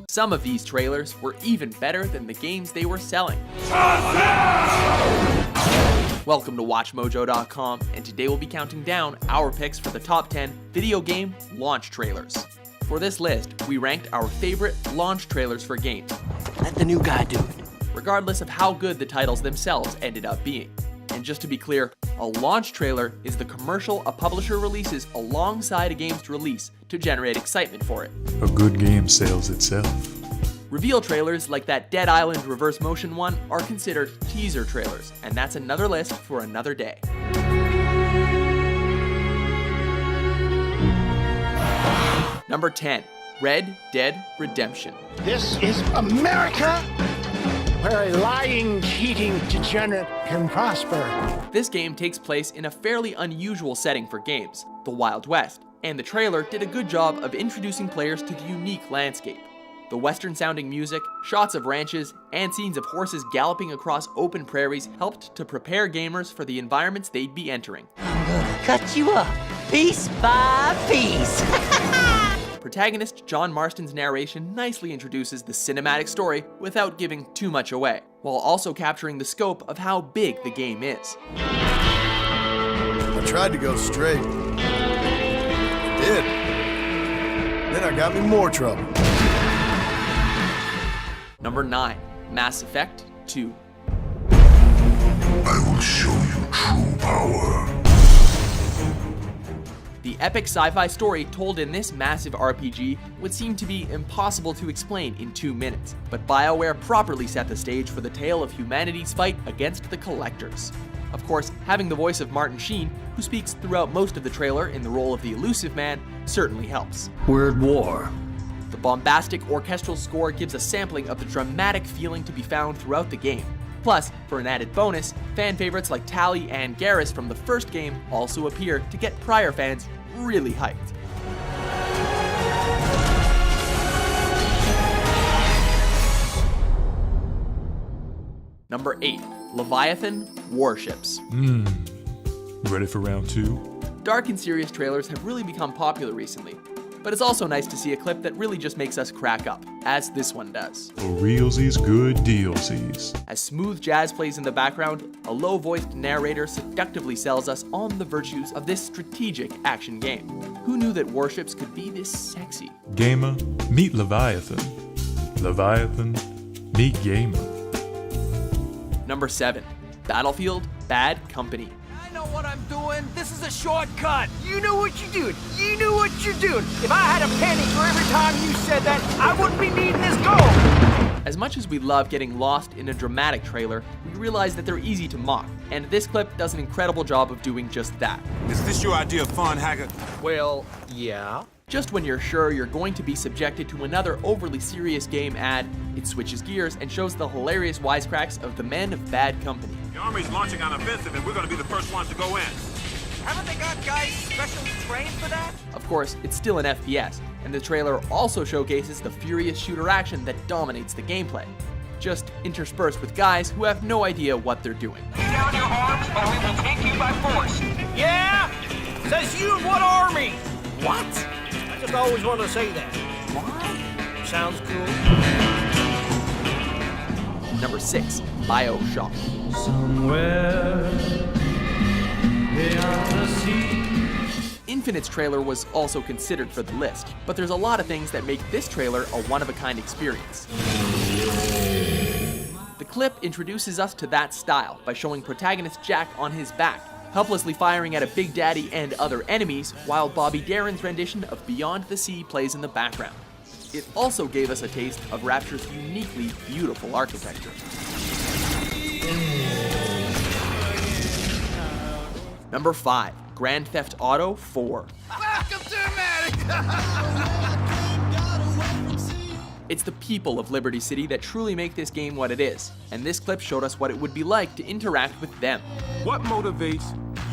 Some of these trailers were even better than the games they were selling. Welcome to WatchMojo.com, and today we'll be counting down our picks for the top 10 video game launch trailers. For this list, we ranked our favorite launch trailers for games. Let the new guy do it. Regardless of how good the titles themselves ended up being. And just to be clear, a launch trailer is the commercial a publisher releases alongside a game's release to generate excitement for it. A good game sells itself. Reveal trailers like that Dead Island reverse motion one are considered teaser trailers, and that's another list for another day. Number 10, Red Dead Redemption. This is America, where a lying, cheating degenerate can prosper. This game takes place in a fairly unusual setting for games, the Wild West, and the trailer did a good job of introducing players to the unique landscape. The western-sounding music, shots of ranches, and scenes of horses galloping across open prairies helped to prepare gamers for the environments they'd be entering. I'm gonna cut you up, piece by piece. Protagonist John Marston's narration nicely introduces the cinematic story without giving too much away, while also capturing the scope of how big the game is. I tried to go straight. I did. Then I got me more trouble. Number 9, Mass Effect 2. I will show you true power. The epic sci-fi story told in this massive RPG would seem to be impossible to explain in 2 minutes, but BioWare properly set the stage for the tale of humanity's fight against the Collectors. Of course, having the voice of Martin Sheen, who speaks throughout most of the trailer in the role of the Elusive Man, certainly helps. We're at war. The bombastic orchestral score gives a sampling of the dramatic feeling to be found throughout the game. Plus, for an added bonus, fan favorites like Tali and Garrus from the first game also appear to get prior fans really hyped. Number 8, Leviathan Warships. Ready for round 2? Dark and serious trailers have really become popular recently, but it's also nice to see a clip that really just makes us crack up, as this one does. For realsies, good dealsies. As smooth jazz plays in the background, a low-voiced narrator seductively sells us on the virtues of this strategic action game. Who knew that warships could be this sexy? Gamer, meet Leviathan. Leviathan, meet Gamer. Number 7, Battlefield Bad Company. I know what I'm doing. This is a shortcut. You know what you're doing. You know what you're doing. If I had a penny for every time you said that, I wouldn't be needing this gold. As much as we love getting lost in a dramatic trailer, we realize that they're easy to mock, and this clip does an incredible job of doing just that. Is this your idea of fun, Hacker? Well, yeah. Just when you're sure you're going to be subjected to another overly serious game ad, it switches gears and shows the hilarious wisecracks of the men of Bad Company. The Army's launching an offensive and we're gonna be the first ones to go in. Haven't they got guys specially trained for that? Of course, it's still an FPS, and the trailer also showcases the furious shooter action that dominates the gameplay, just interspersed with guys who have no idea what they're doing. Lay down your arms or we will take you by force. Yeah? Says you in what army? What? I just always wanted to say that. What? Sounds cool. Number 6, BioShock. Somewhere beyond the sea. Infinite's trailer was also considered for the list, but there's a lot of things that make this trailer a one-of-a-kind experience. The clip introduces us to that style by showing protagonist Jack on his back, helplessly firing at a Big Daddy and other enemies, while Bobby Darin's rendition of Beyond the Sea plays in the background. It also gave us a taste of Rapture's uniquely beautiful architecture. Number 5, Grand Theft Auto 4. Welcome to America! It's the people of Liberty City that truly make this game what it is, and this clip showed us what it would be like to interact with them. What motivates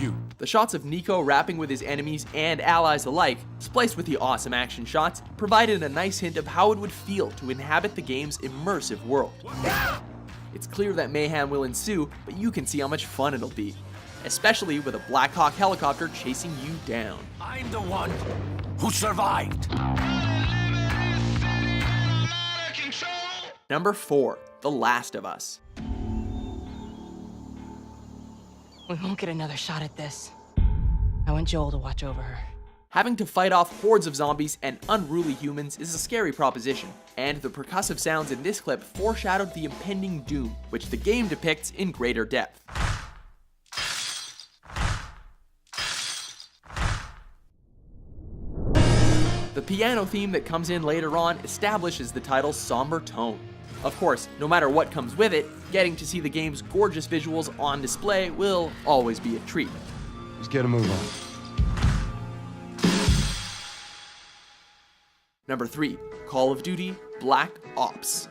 you? The shots of Nico rapping with his enemies and allies alike, spliced with the awesome action shots, provided a nice hint of how it would feel to inhabit the game's immersive world. It's clear that mayhem will ensue, but you can see how much fun it'll be. especially with a Black Hawk helicopter chasing you down. I'm the one who survived. Number 4, The Last of Us. We won't get another shot at this. I want Joel to watch over her. Having to fight off hordes of zombies and unruly humans is a scary proposition, and the percussive sounds in this clip foreshadowed the impending doom, which the game depicts in greater depth. The piano theme that comes in later on establishes the title's somber tone. Of course, no matter what comes with it, getting to see the game's gorgeous visuals on display will always be a treat. Let's get a move on. Number 3, Call of Duty Black Ops.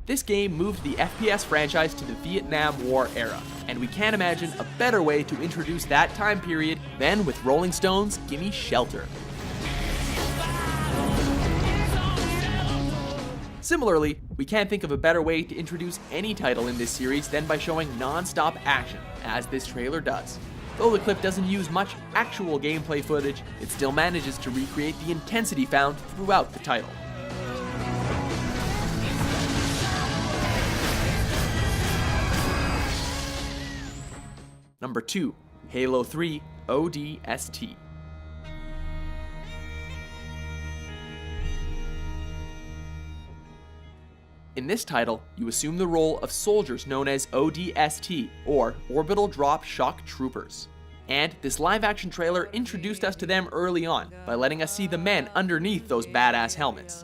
This game moved the FPS franchise to the Vietnam War era, and we can't imagine a better way to introduce that time period than with Rolling Stone's Gimme Shelter. Similarly, we can't think of a better way to introduce any title in this series than by showing non-stop action, as this trailer does. Though the clip doesn't use much actual gameplay footage, it still manages to recreate the intensity found throughout the title. Number 2, Halo 3 ODST. In this title, you assume the role of soldiers known as ODST, or Orbital Drop Shock Troopers. And this live-action trailer introduced us to them early on by letting us see the men underneath those badass helmets.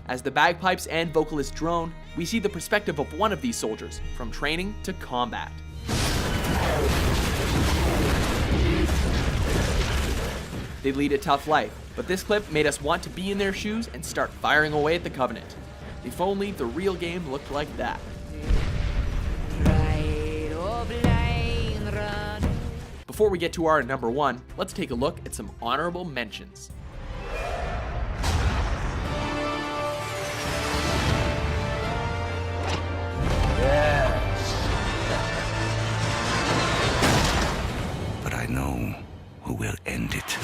As the bagpipes and vocalist drone, we see the perspective of one of these soldiers, from training to combat. They lead a tough life, but this clip made us want to be in their shoes and start firing away at the Covenant. If only the real game looked like that. Before we get to our number 1, let's take a look at some honorable mentions. But I know who will end it.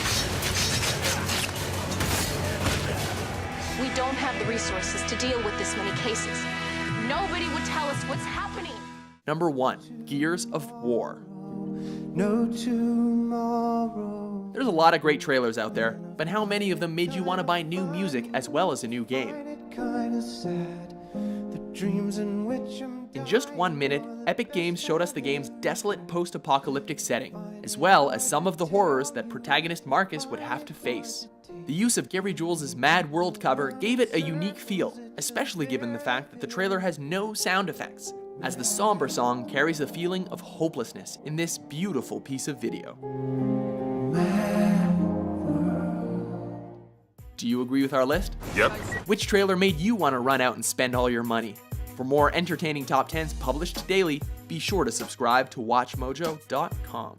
We don't have the resources to deal with this many cases. Nobody would tell us what's happening. Number 1, Gears of War. No tomorrow. There's a lot of great trailers out there, but how many of them made you want to buy new music as well as a new game? Kinda sad. The dreams in which In just 1 minute, Epic Games showed us the game's desolate post-apocalyptic setting, as well as some of the horrors that protagonist Marcus would have to face. The use of Gary Jules' Mad World cover gave it a unique feel, especially given the fact that the trailer has no sound effects, as the somber song carries a feeling of hopelessness in this beautiful piece of video. Do you agree with our list? Yep. Which trailer made you want to run out and spend all your money? For more entertaining top 10s published daily, be sure to subscribe to WatchMojo.com.